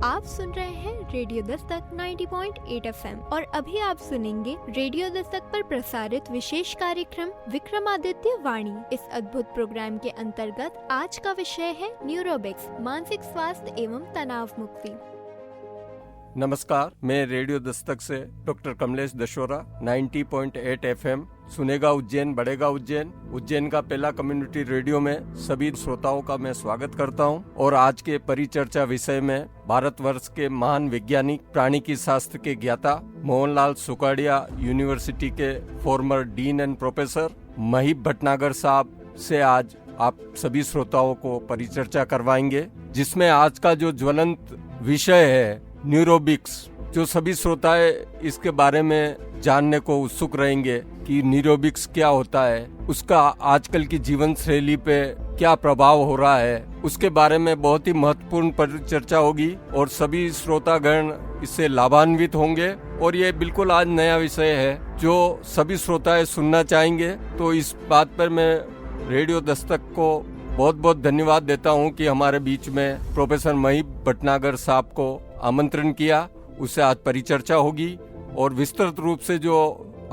आप सुन रहे हैं रेडियो दस्तक 90.8 FM और अभी आप सुनेंगे रेडियो दस्तक पर प्रसारित विशेष कार्यक्रम विक्रमादित्य वाणी। इस अद्भुत प्रोग्राम के अंतर्गत आज का विषय है न्यूरोबिक्स, मानसिक स्वास्थ्य एवं तनाव मुक्ति। नमस्कार, मैं रेडियो दस्तक से डॉक्टर कमलेश दशोरा 90.8 FM सुनेगा उज्जैन बढ़ेगा उज्जैन का पहला कम्युनिटी रेडियो में सभी श्रोताओं का मैं स्वागत करता हूं। और आज के परिचर्चा विषय में भारतवर्ष के महान वैज्ञानिक प्राणिकी शास्त्र के ज्ञाता मोहनलाल सुकाड़िया यूनिवर्सिटी के former dean and professor Mahip Bhatnagar साहब से आज आप सभी श्रोताओं को परिचर्चा करवाएंगे, जिसमें आज का जो ज्वलंत विषय है न्यूरोबिक्स। जो सभी श्रोताएं इसके बारे में जानने को उत्सुक रहेंगे कि न्यूरोबिक्स क्या होता है, उसका आजकल की जीवन शैली पे क्या प्रभाव हो रहा है, उसके बारे में बहुत ही महत्वपूर्ण परिचर्चा होगी और सभी श्रोतागण इससे लाभान्वित होंगे। और ये बिल्कुल आज नया विषय है जो सभी श्रोताएं सुनना चाहेंगे। तो इस बात पर मैं रेडियो दस्तक को बहुत बहुत धन्यवाद देता हूं कि हमारे बीच में प्रोफेसर महीप भटनागर साहब को आमंत्रण किया। उससे आज परिचर्चा होगी और विस्तृत रूप से जो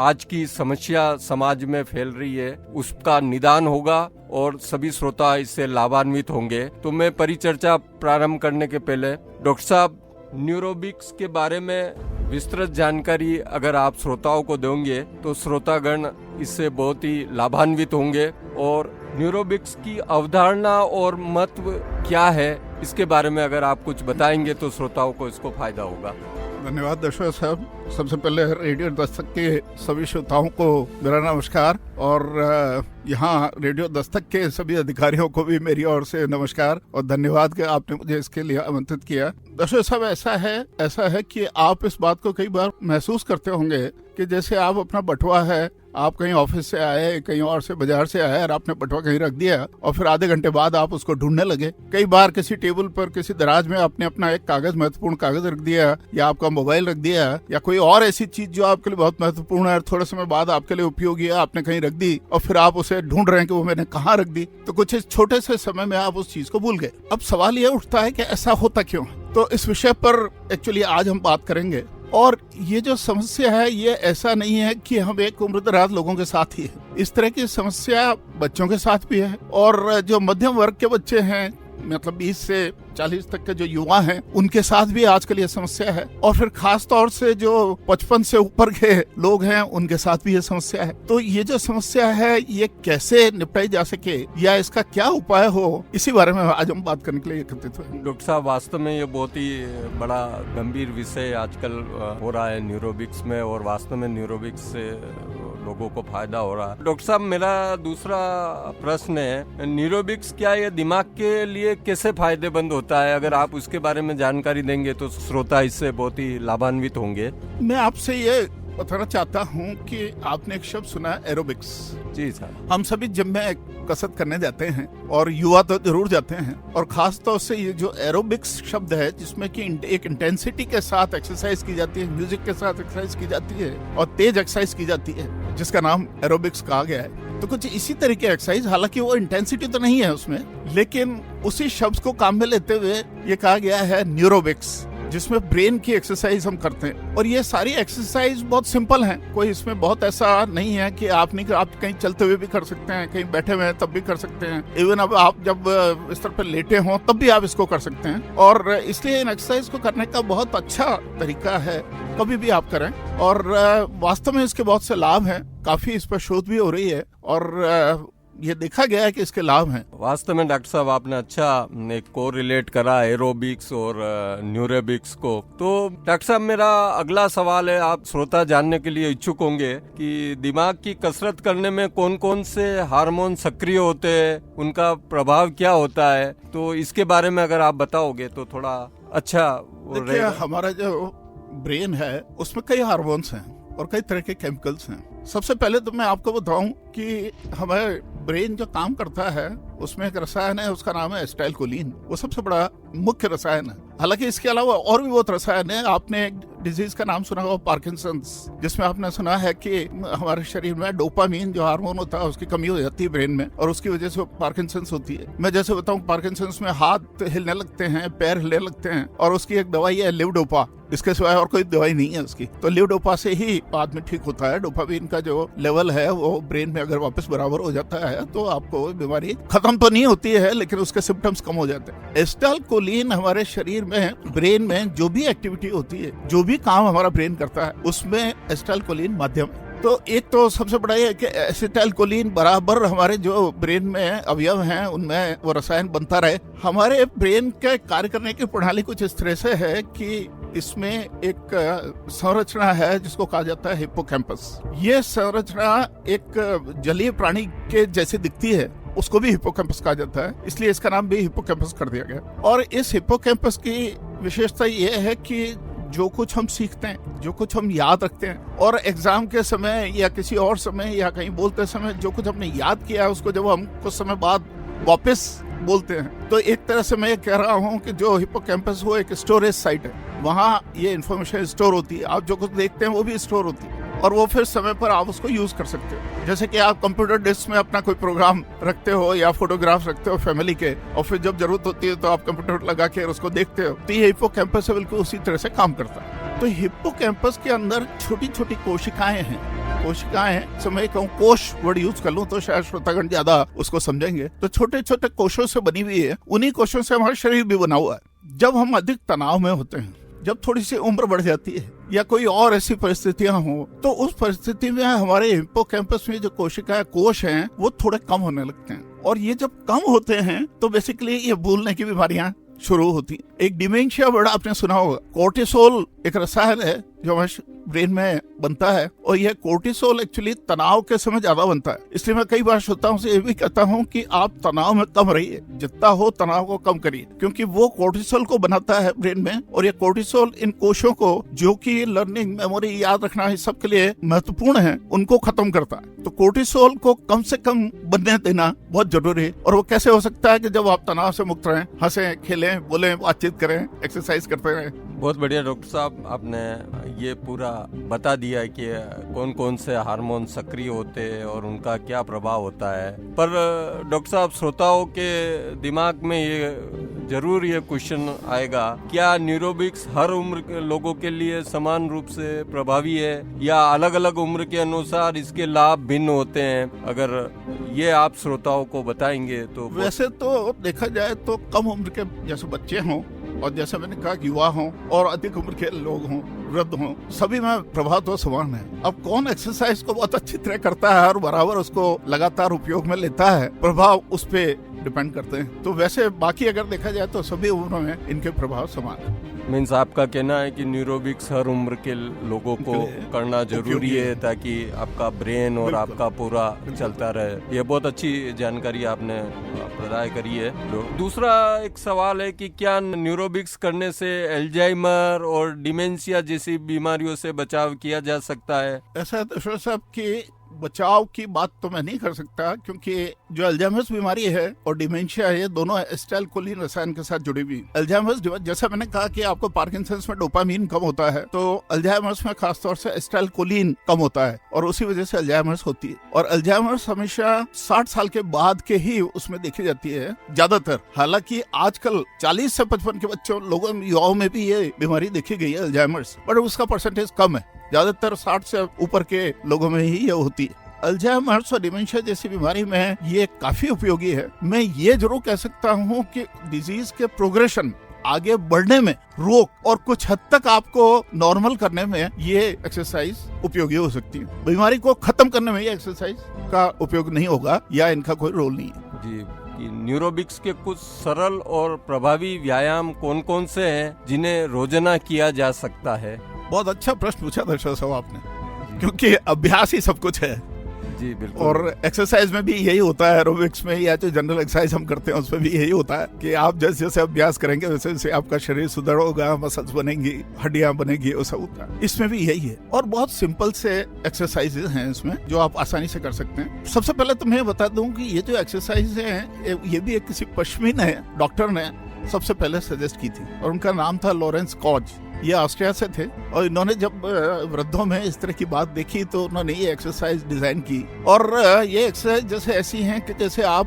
आज की समस्या समाज में फैल रही है उसका निदान होगा और सभी श्रोता इससे लाभान्वित होंगे। तो मैं परिचर्चा प्रारंभ करने के पहले डॉक्टर साहब न्यूरोबिक्स के बारे में विस्तृत जानकारी अगर आप श्रोताओं को देंगे तो श्रोतागण इससे बहुत ही लाभान्वित होंगे। और न्यूरोबिक्स की अवधारणा और महत्व क्या है इसके बारे में अगर आप कुछ बताएंगे तो श्रोताओं को इसको फायदा होगा। धन्यवाद दशरथ साहब। सबसे पहले रेडियो दस्तक के सभी श्रोताओं को मेरा नमस्कार और यहाँ रेडियो दस्तक के सभी अधिकारियों को भी मेरी ओर से नमस्कार और धन्यवाद कि आपने मुझे इसके लिए आमंत्रित किया। दशरथ साहब, ऐसा है कि आप इस बात को कई बार महसूस करते होंगे कि जैसे आप अपना बटुआ है, आप कहीं ऑफिस से आए, कहीं और से बाजार से आए और आपने बटुआ कहीं रख दिया और फिर आधे घंटे बाद आप उसको ढूंढने लगे। कई बार किसी टेबल पर किसी दराज में आपने अपना एक कागज, महत्वपूर्ण कागज रख दिया या आपका मोबाइल रख दिया या कोई और ऐसी चीज जो आपके लिए बहुत महत्वपूर्ण है और थोड़े समय बाद आपके लिए उपयोगी है, आपने कहीं रख दी और फिर आप उसे ढूंढ रहे हैं कि वो मैंने कहाँ रख दी। तो कुछ इस छोटे से समय में आप उस चीज को भूल गए। अब सवाल ये उठता है कि ऐसा होता क्यों है। तो इस विषय पर एक्चुअली आज हम बात करेंगे। और ये जो समस्या है ये ऐसा नहीं है कि हम एक उम्र दराज लोगों के साथ ही है। इस तरह की समस्या बच्चों के साथ भी है और जो मध्यम वर्ग के बच्चे हैं, मतलब 20 से 40 तक के जो युवा हैं, उनके साथ भी आजकल ये समस्या है। और फिर खास तौर से जो 55 से ऊपर के लोग हैं उनके साथ भी ये समस्या है। तो ये जो समस्या है ये कैसे निपटाई जा सके या इसका क्या उपाय हो, इसी बारे में आज हम बात करने के लिए एकत्रित हुए। डॉक्टर साहब, वास्तव में ये बहुत ही बड़ा गंभीर विषय आजकल हो रहा है न्यूरोबिक्स में और वास्तव में न्यूरोबिक्स से लोगों को फायदा हो रहा है। डॉक्टर साहब, मेरा दूसरा प्रश्न है, न्यूरोबिक्स क्या ये दिमाग के लिए कैसे फायदेमंद होता है? अगर आप उसके बारे में जानकारी देंगे तो श्रोता इससे बहुत ही लाभान्वित होंगे। मैं आपसे ये बताना चाहता हूँ कि आपने एक शब्द सुना है, एरोबिक्स। जी सर। हम सभी जिम में कसरत करने जाते हैं और युवा तो जरूर जाते हैं और खास तौर से ये जो एरोबिक्स शब्द है जिसमें कि एक इंटेंसिटी के साथ एक्सरसाइज की जाती है, म्यूजिक के साथ एक्सरसाइज की जाती है और तेज एक्सरसाइज की जाती है, जिसका नाम एरोबिक्स कहा गया है। तो कुछ इसी तरह की एक्सरसाइज, हालांकि वो इंटेंसिटी तो नहीं है उसमें, लेकिन उसी शब्द को काम में लेते हुए ये कहा गया है न्यूरोबिक्स, जिसमें ब्रेन की एक्सरसाइज हम करते हैं। और ये सारी एक्सरसाइज बहुत सिंपल हैं, कोई इसमें बहुत ऐसा नहीं है कि आप कहीं चलते हुए भी कर सकते हैं, कहीं बैठे हुए हैं तब भी कर सकते हैं, इवन अब आप जब बिस्तर पर लेटे हों तब भी आप इसको कर सकते हैं। और इसलिए इन एक्सरसाइज को करने का बहुत अच्छा तरीका है, कभी भी आप करें। और वास्तव में इसके बहुत से लाभ हैं, काफी इस पर शोध भी हो रही है और ये देखा गया है कि इसके लाभ हैं। वास्तव में डॉक्टर साहब आपने अच्छा एक को रिलेट करा एरोबिक्स और न्यूरोबिक्स को। तो डॉक्टर साहब, मेरा अगला सवाल है, आप श्रोता जानने के लिए इच्छुक होंगे कि दिमाग की कसरत करने में कौन कौन से हार्मोन सक्रिय होते हैं, उनका प्रभाव क्या होता है। तो इसके बारे में अगर आप बताओगे तो थोड़ा अच्छा रहेगा। हमारा जो ब्रेन है उसमें कई हार्मोन्स हैं और कई तरह के केमिकल्स हैं। सबसे पहले तो मैं आपको बताऊं कि हमारे ब्रेन जो काम करता है उसमें एक रसायन है, उसका नाम है एसिटाइलकोलिन। वो सबसे बड़ा मुख्य रसायन है। हालांकि इसके अलावा और भी बहुत रसायन है। आपने डिजीज का नाम सुना होगा, पार्किंसंस, जिसमें आपने सुना है कि हमारे शरीर में डोपामीन जो हार्मोन होता है उसकी कमी हो जाती है ब्रेन में, और उसकी वजह से पार्किंसंस होती है। मैं जैसे बताऊं, पार्किंसंस में हाथ हिलने लगते हैं, पैर हिलने लगते हैं, और उसकी एक दवाई है लिवडोपा, इसके सिवाय और कोई दवाई नहीं है उसकी। तो लिवडोपा से ही आदमी ठीक होता है। डोपामीन का जो लेवल है वो ब्रेन में अगर वापस बराबर हो जाता है तो आपको बीमारी खत्म तो नहीं होती है, लेकिन उसके सिम्टम्स कम हो जाते हैं। एसिटाइलकोलिन हमारे शरीर में, ब्रेन में जो भी एक्टिविटी होती है, जो भी काम हमारा ब्रेन करता है, उसमें एसिटाइलकोलिन माध्यम है। तो एक तो सबसे बड़ा ये है कि एसिटाइलकोलिन बराबर हमारे जो ब्रेन में अवयव हैं उनमें वो रसायन बनता रहे। हमारे ब्रेन के कार्य करने की प्रणाली कुछ इस तरह से है कि इसमें एक संरचना है जिसको कहा जाता है हिप्पोकैम्पस। ये संरचना एक जलीय प्राणी के जैसी दिखती है, उसको भी हिप्पोकैम्पस कहा जाता है, इसलिए इसका नाम भी हिप्पोकैम्पस कर दिया गया। और इस हिप्पोकैम्पस की विशेषता ये है कि जो कुछ हम सीखते हैं, जो कुछ हम याद रखते हैं, और एग्जाम के समय या किसी और समय या कहीं बोलते समय जो कुछ हमने याद किया है उसको जब हम कुछ समय बाद वापस बोलते हैं, तो एक तरह से मैं ये कह रहा हूँ कि जो हिप्पोकैम्पस वो एक स्टोरेज साइट है, वहाँ ये इन्फॉर्मेशन स्टोर होती है। आप जो कुछ देखते हैं वो भी स्टोर होती है, और वो फिर समय पर आप उसको यूज कर सकते हो। जैसे कि आप कंप्यूटर डिस्क में अपना कोई प्रोग्राम रखते हो या फोटोग्राफ रखते हो फैमिली के, और फिर जब जरूरत होती है तो आप कंप्यूटर लगा के उसको देखते हो, तो ये हिप्पोकैम्पस बिल्कुल उसी तरह से काम करता है। तो हिप्पोकैम्पस के अंदर छोटी छोटी कोशिकाएं हैं। कोशिकाएं, समय कहूँ कोश वर्ड यूज कर लूं तो शायद श्रोतागण ज्यादा उसको समझेंगे। तो छोटे छोटे कोशों से बनी हुई है, उन्हीं कोशों से हमारा शरीर भी बना हुआ है। जब हम अधिक तनाव में होते हैं, जब थोड़ी सी उम्र बढ़ जाती है या कोई और ऐसी परिस्थितियां हो, तो उस परिस्थिति में हमारे हिप्पोकैम्पस में जो कोशिकाएं, कोश हैं, वो थोड़े कम होने लगते हैं। और ये जब कम होते हैं तो बेसिकली ये भूलने की बीमारियां शुरू होती। एक डिमेंशिया वर्ड आपने सुना होगा। कोर्टिसोल एक रसायन है जो हमारे ब्रेन में बनता है, और यह कोर्टिसोल एक्चुअली तनाव के समय ज्यादा बनता है। इसलिए मैं कई बार श्रोताओं से ये भी कहता हूँ कि आप तनाव में कम रहिए, जितना हो तनाव को कम करिए, क्योंकि वो कोर्टिसोल को बनाता है ब्रेन में, और ये कोर्टिसोल इन कोशों को, जो कि लर्निंग, मेमोरी, याद रखना इस सब के लिए महत्वपूर्ण है, उनको खत्म करता है। तो कोर्टिसोल को कम से कम बनने देना बहुत जरूरी है। और वो कैसे हो सकता है कि जब आप तनाव से मुक्त रहें, हंसें, खेलें, बोलें, बातचीत करें, एक्सरसाइज करते रहें। बहुत बढ़िया डॉक्टर साहब, आपने ये पूरा बता दिया है कि कौन कौन से हार्मोन सक्रिय होते हैं और उनका क्या प्रभाव होता है। पर डॉक्टर साहब, श्रोताओं के दिमाग में ये जरूर ये क्वेश्चन आएगा, क्या न्यूरोबिक्स हर उम्र के लोगों के लिए समान रूप से प्रभावी है या अलग अलग उम्र के अनुसार इसके लाभ भिन्न होते हैं? अगर ये आप श्रोताओं को बताएंगे तो। वैसे तो देखा जाए तो कम उम्र के जैसे बच्चे हों, और जैसे मैंने कहा युवा हों, और अधिक उम्र के लोग हों, वृद्ध हों, सभी में प्रभाव तो समान है। अब कौन एक्सरसाइज को बहुत अच्छी तरह करता है और बराबर उसको लगातार उपयोग में लेता है, प्रभाव उस पे डिपेंड करते हैं। तो वैसे बाकी अगर देखा जाए तो सभी उम्रों में इनके प्रभाव समान है। मीन्स आपका कहना है कि न्यूरोबिक्स हर उम्र के लोगों को करना जरूरी है ताकि आपका ब्रेन और आपका पूरा चलता रहे। ये बहुत अच्छी जानकारी आपने प्रदान करी है। दूसरा एक सवाल है कि क्या न्यूरोबिक्स करने से अल्जाइमर और डिमेंशिया जैसी बीमारियों से बचाव किया जा सकता है? ऐसा तो साहब कि बचाव की बात तो मैं नहीं कर सकता, क्योंकि जो अल्जाइमर्स बीमारी है और डिमेंशिया है, दोनों एसिटाइलकोलिन रसायन के साथ जुड़ी हुई। अल्जाइमर्स, जैसा मैंने कहा कि आपको पार्किंसंस में डोपामीन कम होता है, तो अल्जाइमर्स में खासतौर से एसिटाइलकोलिन कम होता है, और उसी वजह से अल्जाइमर्स होती है। और अल्जाइमर्स हमेशा 60 साल के बाद के ही उसमें देखी जाती है ज्यादातर। हालांकि आजकल 40 से 55 के बच्चों, लोगों, युवाओं में भी ये बीमारी देखी गई है अल्जाइमर्स, बट उसका परसेंटेज कम है। ज्यादातर 60 से ऊपर के लोगों में ही ये होती है। अल्जाइमर्स और डिमेंशिया जैसी बीमारी में ये काफी उपयोगी है। मैं ये जरूर कह सकता हूँ कि डिजीज के प्रोग्रेशन, आगे बढ़ने में रोक और कुछ हद तक आपको नॉर्मल करने में ये एक्सरसाइज उपयोगी हो सकती है। बीमारी को खत्म करने में ये एक्सरसाइज का उपयोग नहीं होगा या इनका कोई रोल नहीं है। जी, न्यूरोबिक्स के कुछ सरल और प्रभावी व्यायाम कौन कौन से हैं जिन्हें रोजाना किया जा सकता है? बहुत अच्छा प्रश्न पूछा दर्शक साहब आपने, क्योंकि अभ्यास ही सब कुछ है। जी बिल्कुल। और एक्सरसाइज में भी यही होता है, एरोबिक्स में या जो जनरल एक्सरसाइज हम करते हैं उसमें भी यही होता है कि आप जैसे जैसे अभ्यास करेंगे वैसे वैसे आपका शरीर सुदृढ़ होगा, मसल्स बनेंगी, हड्डियां बनेगी, वो सब होता है। इसमें भी यही है, और बहुत सिंपल से एक्सरसाइजेज हैं इसमें जो आप आसानी से कर सकते हैं। सबसे पहले तो मैं बता दूं कि ये जो एक्सरसाइज है ये भी एक किसी पश्चिमी ने, डॉक्टर ने सबसे पहले सजेस्ट की थी और उनका नाम था लॉरेंस कॉज। ये ऑस्ट्रिया से थे और इन्होंने जब वृद्धों में इस तरह की बात देखी तो उन्होंने ये एक्सरसाइज डिजाइन की। और ये एक्सरसाइज जैसे ऐसी हैं कि जैसे आप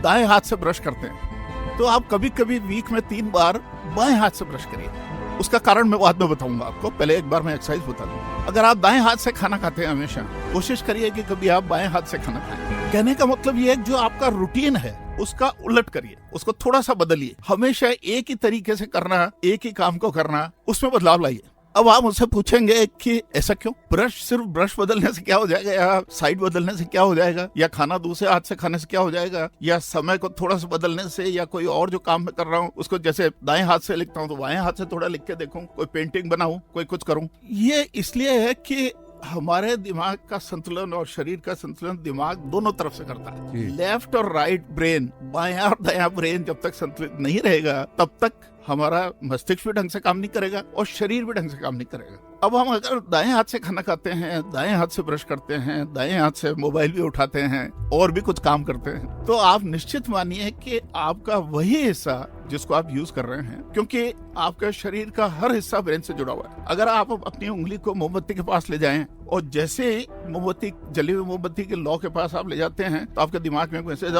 दाएं हाथ से ब्रश करते हैं तो आप कभी कभी वीक में 3 बार बाएं हाथ से ब्रश करिए। उसका कारण मैं बाद में बताऊंगा आपको, पहले एक बार मैं एक्सरसाइज बता दूं। अगर आप दाएं हाथ से खाना खाते हैं हमेशा कोशिश करिए कि कभी आप बाएं हाथ से खाना खाएं। कहने का मतलब ये है जो आपका रूटीन है उसका उलट करिए, उसको थोड़ा सा बदलिए। हमेशा एक ही तरीके से करना, एक ही काम को करना, उसमें बदलाव लाइए। अब आप मुझसे पूछेंगे कि ऐसा क्यों? सिर्फ ब्रश बदलने से क्या हो जाएगा, या साइड बदलने से क्या हो जाएगा, या खाना दूसरे हाथ से खाने से क्या हो जाएगा, या समय को थोड़ा सा बदलने से, या कोई और जो काम मैं कर रहा हूँ उसको जैसे दाएं हाथ से लिखता हूँ तो बाएं हाथ से थोड़ा लिख के देखूं, कोई पेंटिंग बनाऊं, कोई कुछ करूं। ये इसलिए है कि हमारे दिमाग का संतुलन और शरीर का संतुलन दिमाग दोनों तरफ से करता है। लेफ्ट और राइट ब्रेन, बायां और दायां ब्रेन जब तक संतुलित नहीं रहेगा तब तक हमारा मस्तिष्क भी ढंग से काम नहीं करेगा और शरीर भी ढंग से काम नहीं करेगा। अब हम अगर दाएं हाथ से खाना खाते हैं, दाएं हाथ से ब्रश करते हैं, दाएं हाथ से मोबाइल भी उठाते हैं और भी कुछ काम करते हैं, तो आप निश्चित मानिए कि आपका वही हिस्सा जिसको आप यूज कर रहे हैं, क्योंकि आपका शरीर का हर हिस्सा ब्रेन से जुड़ा हुआ है। अगर आप अपनी उंगली को मोमबत्ती के पास ले जाएं और जैसे ही मोमबत्ती जली हुई मोमबत्ती के लौ के पास आप ले जाते हैं तो आपके दिमाग में मैसेज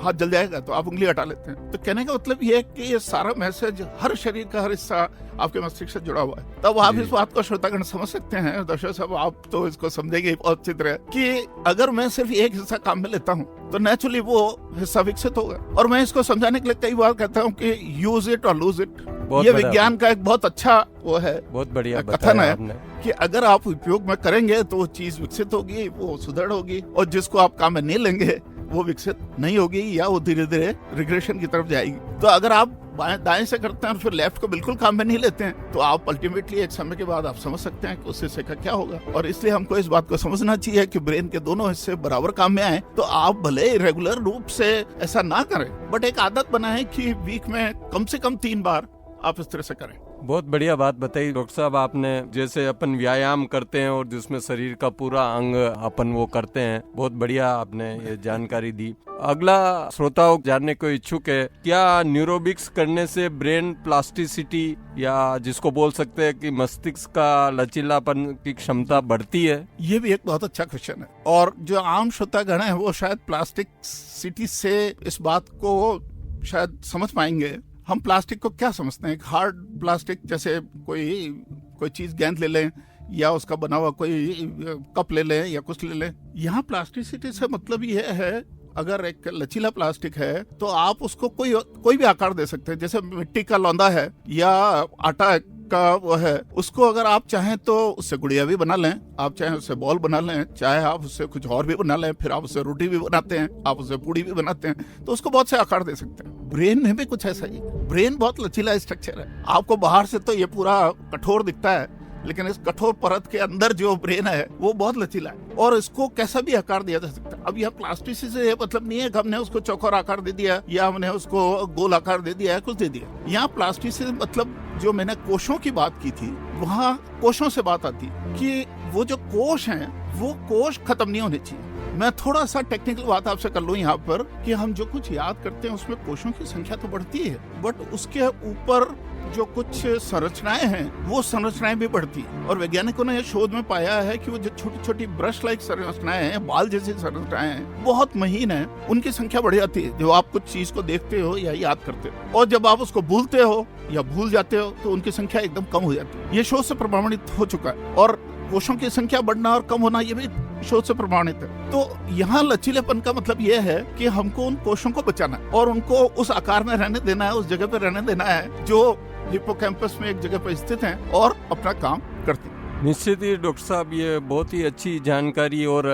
हाथ जल जाएगा, तो आप उंगली हटा लेते हैं। तो कहने का मतलब ये है कि ये सारा मैसेज हर शरीर का हर हिस्सा आपके मस्तिष्क से जुड़ा हुआ है। तब आप इस बात को श्रोतागण समझ सकते हैं, दर्शक साहब आप तो इसको समझेंगे बहुत अच्छी तरह, कि अगर मैं सिर्फ एक हिस्सा काम में लेता हूँ तो नेचुरली वो हिस्सा विकसित होगा। और मैं इसको समझाने के लिए कई बार कहता हूँ कि यूज इट और लूज इट। ये विज्ञान का एक बहुत अच्छा वो है, बहुत बढ़िया कथन है कि अगर आप उपयोग में करेंगे तो वो चीज विकसित होगी, वो सुदृढ़ होगी, और जिसको आप काम में नहीं लेंगे वो विकसित नहीं होगी या वो धीरे धीरे रिग्रेशन की तरफ जाएगी। तो अगर आप दाएं से करते हैं और फिर लेफ्ट को बिल्कुल काम में नहीं लेते हैं तो आप अल्टीमेटली एक समय के बाद आप समझ सकते हैं कि उस हिस्से का क्या होगा। और इसलिए हमको इस बात को समझना चाहिए कि ब्रेन के दोनों हिस्से बराबर काम में आए। तो आप भले रेगुलर रूप से ऐसा ना करें, बट एक आदत बनाएं कि वीक में कम से कम 3 बार आप इस तरह से करें। बहुत बढ़िया बात बताई डॉक्टर साहब आपने। जैसे अपन व्यायाम करते हैं और जिसमें शरीर का पूरा अंग अपन वो करते हैं, बहुत बढ़िया आपने ये जानकारी दी। अगला श्रोताओं जानने को इच्छुक है, क्या न्यूरोबिक्स करने से ब्रेन प्लास्टिसिटी या जिसको बोल सकते हैं कि मस्तिष्क का लचीलापन की क्षमता बढ़ती है? ये भी एक बहुत अच्छा क्वेश्चन है और जो आम श्रोतागण है वो शायद प्लास्टिसिटी से इस बात को शायद समझ पाएंगे। हम प्लास्टिक को क्या समझते हैं? एक हार्ड प्लास्टिक, जैसे कोई चीज गेंद ले लें या उसका बना हुआ कोई कप ले लें या कुछ ले लें। यहाँ प्लास्टिसिटी से मतलब ये है, अगर एक लचीला प्लास्टिक है तो आप उसको कोई भी आकार दे सकते हैं। जैसे मिट्टी का लौंदा है या आटा का वो है, उसको अगर आप चाहें तो उससे गुड़िया भी बना लें, आप चाहें उससे बॉल बना लें, चाहे आप उससे कुछ और भी बना लें, फिर आप उससे रोटी भी बनाते हैं, आप उससे पूड़ी भी बनाते हैं, तो उसको बहुत से आकार दे सकते हैं। ब्रेन में भी कुछ ऐसा ही। ब्रेन बहुत लचीला स्ट्रक्चर है। आपको बाहर से तो ये पूरा कठोर दिखता है, लेकिन इस कठोर परत के अंदर जो ब्रेन है वो बहुत लचीला है और इसको कैसा भी आकार दिया जा सकता है। अब यह प्लास्टिसिटी से मतलब नहीं है कि हमने उसको चौकोर आकार दे दिया या हमने उसको गोल आकार दे दिया या कुछ दे दिया। यहाँ प्लास्टिसिटी मतलब जो मैंने कोशों की बात की थी, वहाँ कोशों से बात आती कि वो जो कोश हैं वो कोश खत्म नहीं होने चाहिए। मैं थोड़ा सा टेक्निकल बात आपसे कर लूं यहाँ पर कि हम जो कुछ याद करते हैं उसमें कोशों की संख्या तो बढ़ती है, बट उसके ऊपर जो कुछ संरचनाएं हैं वो संरचनाएं भी बढ़ती है। और वैज्ञानिकों ने शोध में पाया है कि वो जो छोटी छोटी ब्रश लाइक संरचनाएं हैं, बाल जैसी संरचनाएं हैं, बहुत महीन है, उनकी संख्या बढ़ जाती है जब आप कुछ चीज को देखते हो या याद करते हो। और जब आप उसको भूलते हो या भूल जाते हो तो उनकी संख्या एकदम कम हो जाती है। ये शोध से प्रमाणित हो चुका है। और कोशों की संख्या बढ़ना और कम होना ये भी शोध से प्रमाणित है। तो यहाँ लचीलेपन का मतलब ये है कि हमको उन कोशों को बचाना है और उनको उस आकार में रहने देना है, उस जगह पे रहने देना है जो हिप्पोकैम्पस में एक जगह पर स्थित हैं और अपना काम करते हैं। निश्चित ही डॉक्टर साहब, ये बहुत ही अच्छी जानकारी। और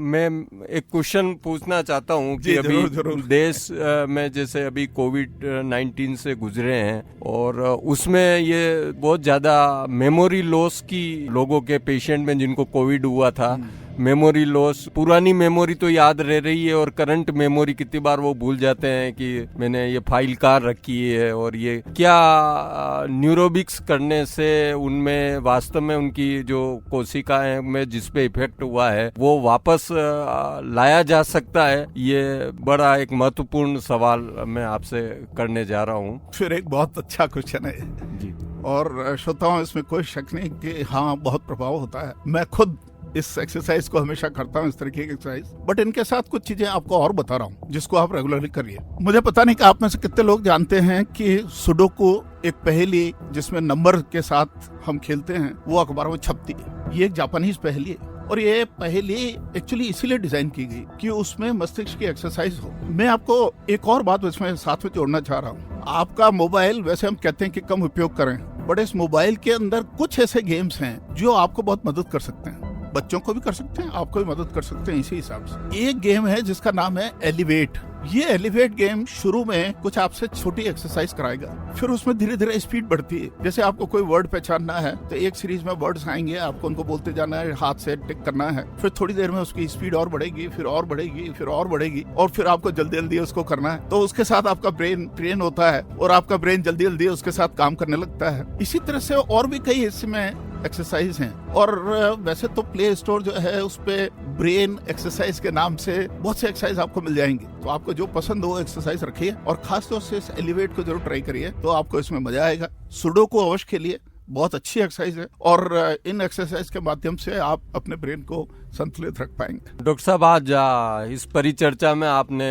मैं एक क्वेश्चन पूछना चाहता हूँ कि अभी जरूर। देश में जैसे अभी कोविड-19 से गुजरे हैं और उसमें ये बहुत ज्यादा मेमोरी लॉस की लोगों के पेशेंट में जिनको कोविड हुआ था मेमोरी लॉस, पुरानी मेमोरी तो याद रह रही है और करंट मेमोरी कितनी बार वो भूल जाते हैं कि मैंने ये फाइल कहाँ रखी है। और ये क्या न्यूरोबिक्स करने से उनमें वास्तव में उनकी जो कोशिकाएं में जिस पे इफेक्ट हुआ है वो वापस लाया जा सकता है? ये बड़ा एक महत्वपूर्ण सवाल मैं आपसे करने जा रहा हूँ। फिर एक बहुत अच्छा क्वेश्चन है जी। और श्रोताओं, इसमें कोई शक नहीं कि हाँ, बहुत प्रभाव होता है। मैं खुद इस एक्सरसाइज को हमेशा करता हूँ, इस तरीके की एक्सरसाइज, बट इनके साथ कुछ चीजें आपको और बता रहा हूँ जिसको आप रेगुलरली करिए। मुझे पता नहीं कि आप में से कितने लोग जानते हैं कि सुडोकू एक पहेली जिसमें नंबर के साथ हम खेलते हैं, वो अखबारों में छपती है। ये एक जापानीज पहेली है और ये पहेली एक्चुअली इसीलिए डिजाइन की गई कि उसमें मस्तिष्क की एक्सरसाइज हो। मैं आपको एक और बात इसमें साथ में जोड़ना चाह रहा हूँ। आपका मोबाइल, वैसे हम कहते हैं कि कम उपयोग करें, बट इस मोबाइल के अंदर कुछ ऐसे गेम्स हैं जो आपको बहुत मदद कर सकते हैं। बच्चों को भी कर सकते हैं, आपको भी मदद कर सकते हैं। इसी हिसाब से एक गेम है जिसका नाम है एलिवेट। ये एलिवेट गेम शुरू में कुछ आपसे छोटी एक्सरसाइज कराएगा, फिर उसमें धीरे धीरे स्पीड बढ़ती है। जैसे आपको कोई वर्ड पहचानना है तो एक सीरीज में वर्ड्स आएंगे, आपको उनको बोलते जाना है, हाथ से टिक करना है, फिर थोड़ी देर में उसकी स्पीड और बढ़ेगी, फिर और बढ़ेगी, फिर और बढ़ेगी, और फिर आपको जल्दी जल्दी उसको करना है। तो उसके साथ आपका ब्रेन ट्रेन होता है और आपका ब्रेन जल्दी जल्दी उसके साथ काम करने लगता है। इसी तरह से और भी कई इसमें एक्सरसाइज हैं। और वैसे तो प्ले स्टोर जो है उस पे ब्रेन एक्सरसाइज के नाम से बहुत से एक्सरसाइज आपको मिल जाएंगे। तो आपको जो पसंद हो एक्सरसाइज रखिए और खास तौर से इस एलिवेट को जरूर ट्राई करिए, तो आपको इसमें मजा आएगा। सुडोकू अवश्य खेलिए, बहुत अच्छी एक्सरसाइज है और इन एक्सरसाइज के माध्यम से आप अपने ब्रेन को संतुलित रख पाएंगे। डॉक्टर साहब, आज इस परिचर्चा में आपने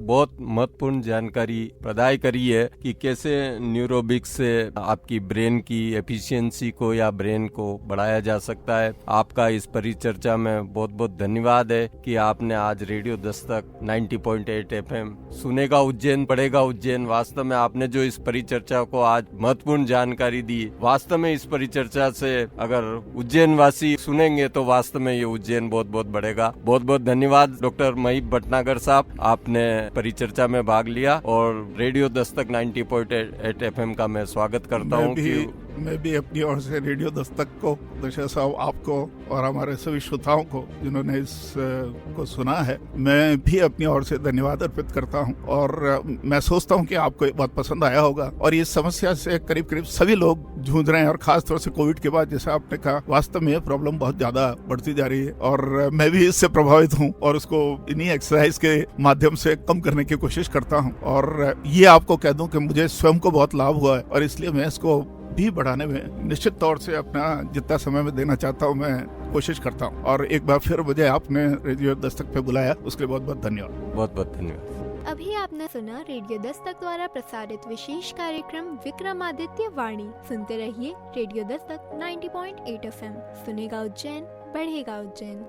बहुत महत्वपूर्ण जानकारी प्रदान करी है कि कैसे न्यूरोबिक्स से आपकी ब्रेन की एफिशिएंसी को या ब्रेन को बढ़ाया जा सकता है। आपका इस परिचर्चा में बहुत बहुत धन्यवाद है कि आपने आज रेडियो दस्तक 90.8 FM सुनेगा उज्जैन बढ़ेगा उज्जैन, वास्तव में आपने जो इस परिचर्चा को आज महत्वपूर्ण जानकारी दी, वास्तव में इस परिचर्चा से अगर उज्जैन वासी सुनेंगे तो वास्तव में ये उज्जैन बहुत बहुत बढ़ेगा। बहुत बहुत धन्यवाद डॉक्टर महीप भटनागर साहब, आपने परिचर्चा में भाग लिया और रेडियो दस्तक 90.8 FM का मैं स्वागत करता हूँ। मैं भी अपनी ओर से रेडियो दस्तक को, दशरथ साहब, आपको और हमारे सभी श्रोताओं को जिन्होंने इस को सुना है, मैं भी अपनी ओर से धन्यवाद अर्पित करता हूं। और मैं सोचता हूं कि आपको ये बहुत पसंद आया होगा। और इस समस्या से करीब करीब सभी लोग जूझ रहे हैं और खास तौर से कोविड के बाद, जैसा आपने कहा, वास्तव में ये प्रॉब्लम बहुत ज्यादा बढ़ती जा रही है और मैं भी इससे प्रभावित हूँ और उसको इन्हीं एक्सरसाइज के माध्यम से कम करने की कोशिश करता हूँ। और ये आपको कह दूं कि मुझे स्वयं को बहुत लाभ हुआ है और इसलिए मैं इसको भी बढ़ाने में निश्चित तौर से अपना जितना समय में देना चाहता हूँ मैं कोशिश करता हूँ। और एक बार फिर मुझे आपने रेडियो दस्तक पे बुलाया, उसके लिए बहुत बहुत धन्यवाद। बहुत बहुत धन्यवाद। अभी आपने सुना रेडियो दस्तक द्वारा प्रसारित विशेष कार्यक्रम विक्रमादित्य वाणी। सुनते रहिए रेडियो दस्तक 90.8 FM। सुनेगा उज्जैन बढ़ेगा उज्जैन।